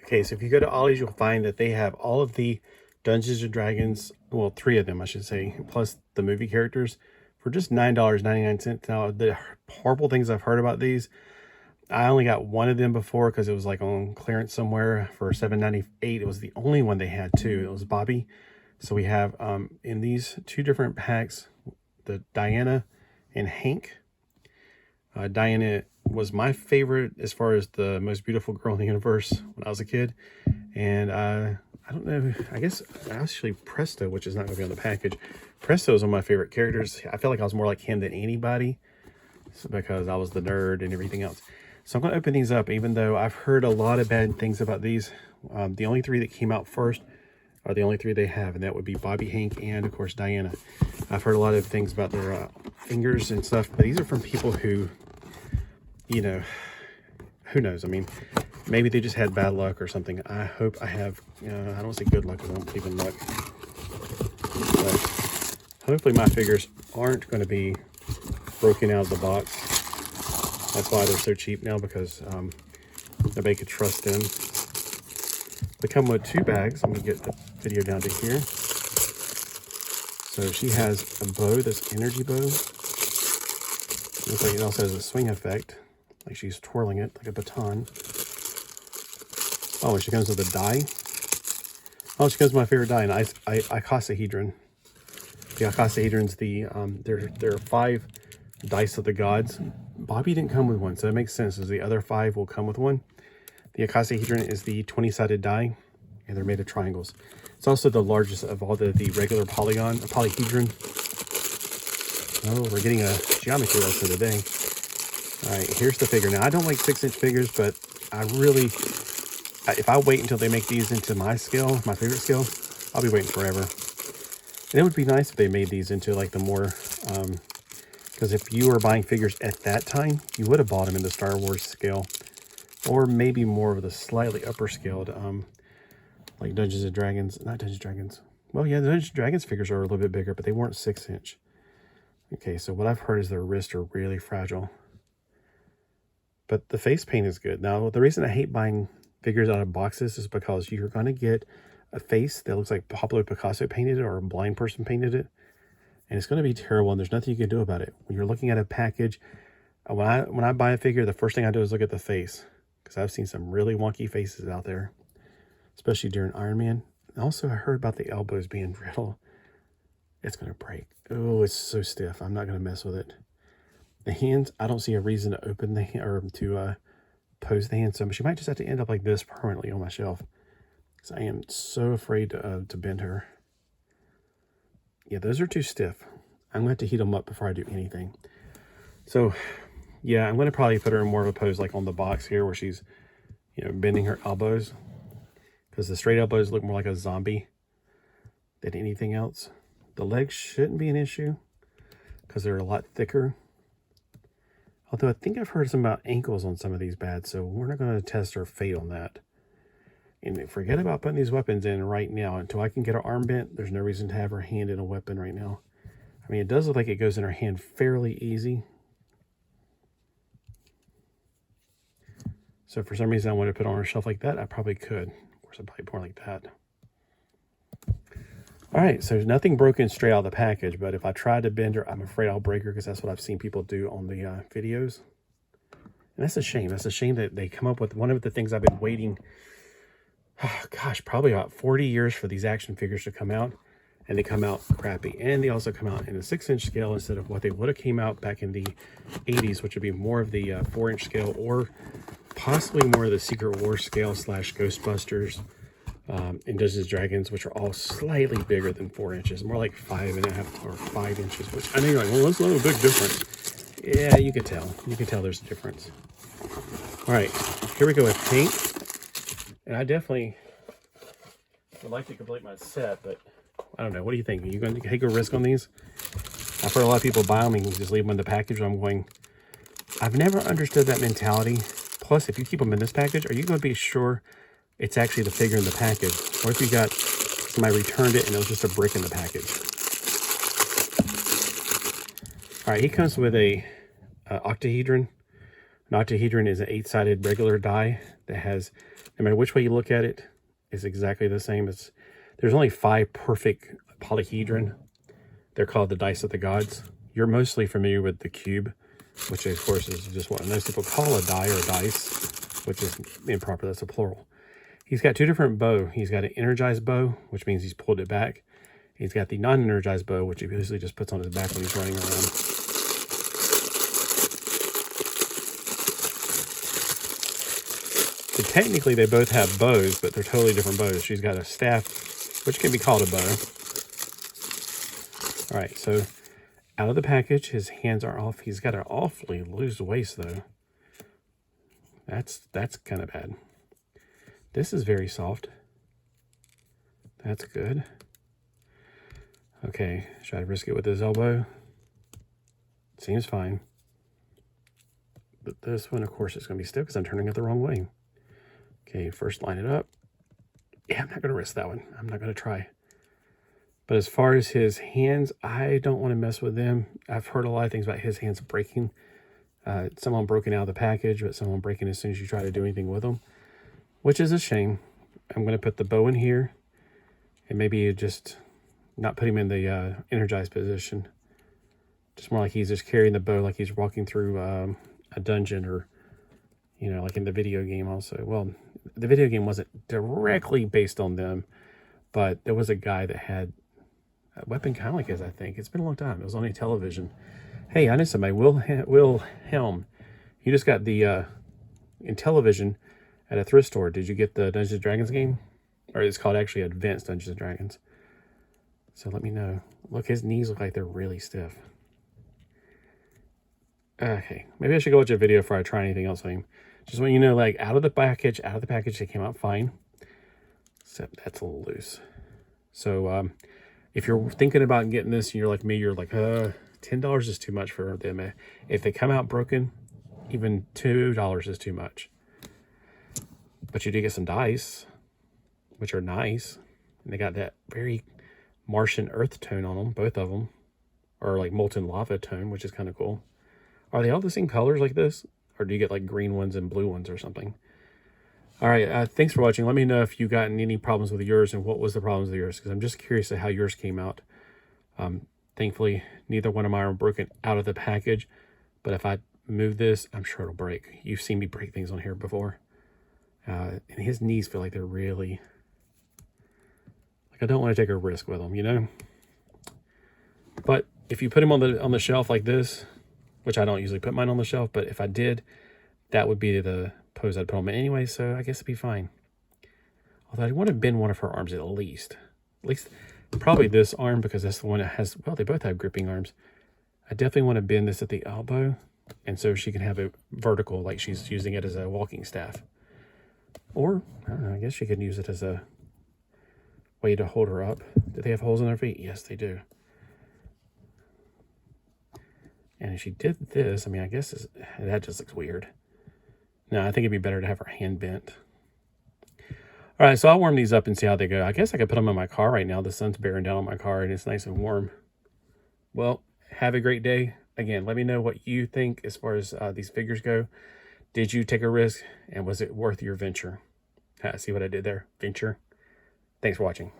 Okay, so if you go to Ollie's, you'll find that they have all of the Dungeons and Dragons, well, 3 of them, I should say, plus the movie characters for just $9.99. Now, the horrible things I've heard about these, I only got one of them before because it was like on clearance somewhere for $7.98. It was the only one they had too. It was Bobby. So we have in these 2 different packs, the Diana and Hank. Diana was my favorite as far as the most beautiful girl in the universe when I was a kid. And I don't know, I guess actually Presto, which is not going to be on the package. Presto is one of my favorite characters. I feel like I was more like him than anybody because I was the nerd and everything else. So I'm going to open these up, even though I've heard a lot of bad things about these. The only 3 that came out first are the only 3 they have, and that would be Bobby, Hank, and of course Diana. I've heard a lot of things about their fingers and stuff, but these are from people who, you know, who knows? I mean, maybe they just had bad luck or something. I hope I have, I don't say good luck, I don't believe in luck. But hopefully my figures aren't going to be broken out of the box. That's why they're so cheap now, because nobody could trust them. They come with 2 bags. I'm going to get the video down to here. So she has a bow, this energy bow. Looks like it also has a swing effect, like she's twirling it like a baton. Oh, and she comes with a die. Oh, she comes with my favorite die, an icosahedron. The icosahedron's the, there are 5 dice of the gods. Bobby didn't come with one, so that makes sense, as the other 5 will come with one. The icosahedron is the 20-sided die, and they're made of triangles. It's also the largest of all the regular polyhedron. Oh, we're getting a geometry lesson today. All right, here's the figure. Now, I don't like 6-inch figures, but I really, if I wait until they make these into my scale, my favorite scale, I'll be waiting forever. And it would be nice if they made these into like the more, because if you were buying figures at that time, you would have bought them in the Star Wars scale, or maybe more of the slightly upper scaled, like Dungeons and Dragons, not Dungeons and Dragons. Well, yeah, the Dungeons and Dragons figures are a little bit bigger, but they weren't 6-inch. Okay, so what I've heard is their wrists are really fragile. But the face paint is good. Now, the reason I hate buying figures out of boxes is because you're going to get a face that looks like Pablo Picasso painted it or a blind person painted it. And it's going to be terrible, and there's nothing you can do about it. When you're looking at a package, when I buy a figure, the first thing I do is look at the face, because I've seen some really wonky faces out there, especially during Iron Man. And also, I heard about the elbows being brittle. It's going to break. Oh, it's so stiff. I'm not going to mess with it. The hands, I don't see a reason to open the hand or to pose the hand. So she might just have to end up like this permanently on my shelf, because I am so afraid to bend her. Yeah, those are too stiff. I'm going to have to heat them up before I do anything. So, yeah, I'm going to probably put her in more of a pose like on the box here where she's, bending her elbows. Because the straight elbows look more like a zombie than anything else. The legs shouldn't be an issue because they're a lot thicker. Although I think I've heard some about ankles on some of these bad, so we're not going to test our fate on that. And forget about putting these weapons in right now. Until I can get her arm bent, there's no reason to have her hand in a weapon right now. I mean, it does look like it goes in her hand fairly easy. So if for some reason I want to put it on her shelf like that, I probably could. Of course, I'd probably pour like that. All right, so there's nothing broken straight out of the package, but if I try to bend her, I'm afraid I'll break her, because that's what I've seen people do on the videos. And that's a shame. That's a shame that they come up with one of the things I've been waiting, probably about 40 years for these action figures to come out, and they come out crappy. And they also come out in a 6-inch scale instead of what they would have came out back in the 80s, which would be more of the 4-inch scale, or possibly more of the Secret Wars scale / Ghostbusters. And Dungeons and Dragons, which are all slightly bigger than 4 inches, more like 5.5 or 5 inches, which I know you're like, well, that's not a big difference. Yeah, you could tell. You can tell there's a difference. All right, here we go with paint. And I definitely would like to complete my set, but I don't know. What do you think? Are you going to take a risk on these? I've heard a lot of people buy them and just leave them in the package. I'm going, I've never understood that mentality. Plus, if you keep them in this package, are you going to be sure it's actually the figure in the package? Or if you got somebody returned it and it was just a brick in the package? All right, he comes with a octahedron. An An octahedron is an 8-sided regular die that has, no matter which way you look at it, is exactly the same. There's only 5 perfect polyhedron. They're called the dice of the gods. You're mostly familiar with the cube, which of course is just what most people call a die or dice, which is improper. That's a plural. He's got 2 different bow. He's got an energized bow, which means he's pulled it back. He's got the non-energized bow, which he usually just puts on his back when he's running around. So technically they both have bows, but they're totally different bows. She's got a staff, which can be called a bow. All right, so out of the package, his hands are off. He's got an awfully loose waist, though. That's kind of bad. This is very soft. That's good. Okay, should I risk it with his elbow? Seems fine. But this one, of course, is going to be stiff because I'm turning it the wrong way. Okay, first line it up. Yeah, I'm not going to risk that one. I'm not going to try. But as far as his hands, I don't want to mess with them. I've heard a lot of things about his hands breaking. Some of them broken out of the package, but some of them breaking as soon as you try to do anything with them, which is a shame. I'm going to put the bow in here and maybe just not put him in the energized position. Just more like he's just carrying the bow like he's walking through a dungeon, or, you know, like in the video game also. Well, the video game wasn't directly based on them, but there was a guy that had a weapon kind of like his, I think. It's been a long time. It was on a television. Hey, I know somebody, Wilhelm. You just got the in television at a thrift store. Did you get the Dungeons & Dragons game? Or it's called actually Advanced Dungeons & Dragons. So let me know. Look, his knees look like they're really stiff. Okay, maybe I should go watch a video before I try anything else with him. Just when you know, like, out of the package, they came out fine. Except that's a little loose. So if you're thinking about getting this and you're like me, you're like, $10 is too much for them. If they come out broken, even $2 is too much. But you do get some dice, which are nice. And they got that very Martian earth tone on them, both of them. Or like molten lava tone, which is kind of cool. Are they all the same colors like this? Or do you get like green ones and blue ones or something? All right, thanks for watching. Let me know if you gotten any problems with yours and what was the problems with yours, because I'm just curious at how yours came out. Thankfully, neither one of mine are broken out of the package, but if I move this, I'm sure it'll break. You've seen me break things on here before. And his knees feel like they're really, like, I don't want to take a risk with them, you know? But if you put him on the shelf like this, which I don't usually put mine on the shelf, but if I did, that would be the pose I'd put them in anyway, so I guess it'd be fine. Although I'd want to bend one of her arms at least. At least probably this arm, because that's the one that has, well, they both have gripping arms. I definitely want to bend this at the elbow, and so she can have it vertical, like she's using it as a walking staff. Or, I don't know, I guess she could use it as a way to hold her up. Do they have holes in their feet? Yes, they do. And if she did this, I mean, I guess that just looks weird. No, I think it'd be better to have her hand bent. All right, so I'll warm these up and see how they go. I guess I could put them in my car right now. The sun's bearing down on my car, and it's nice and warm. Well, have a great day. Again, let me know what you think as far as these figures go. Did you take a risk, and was it worth your venture? See what I did there? Venture. Thanks for watching.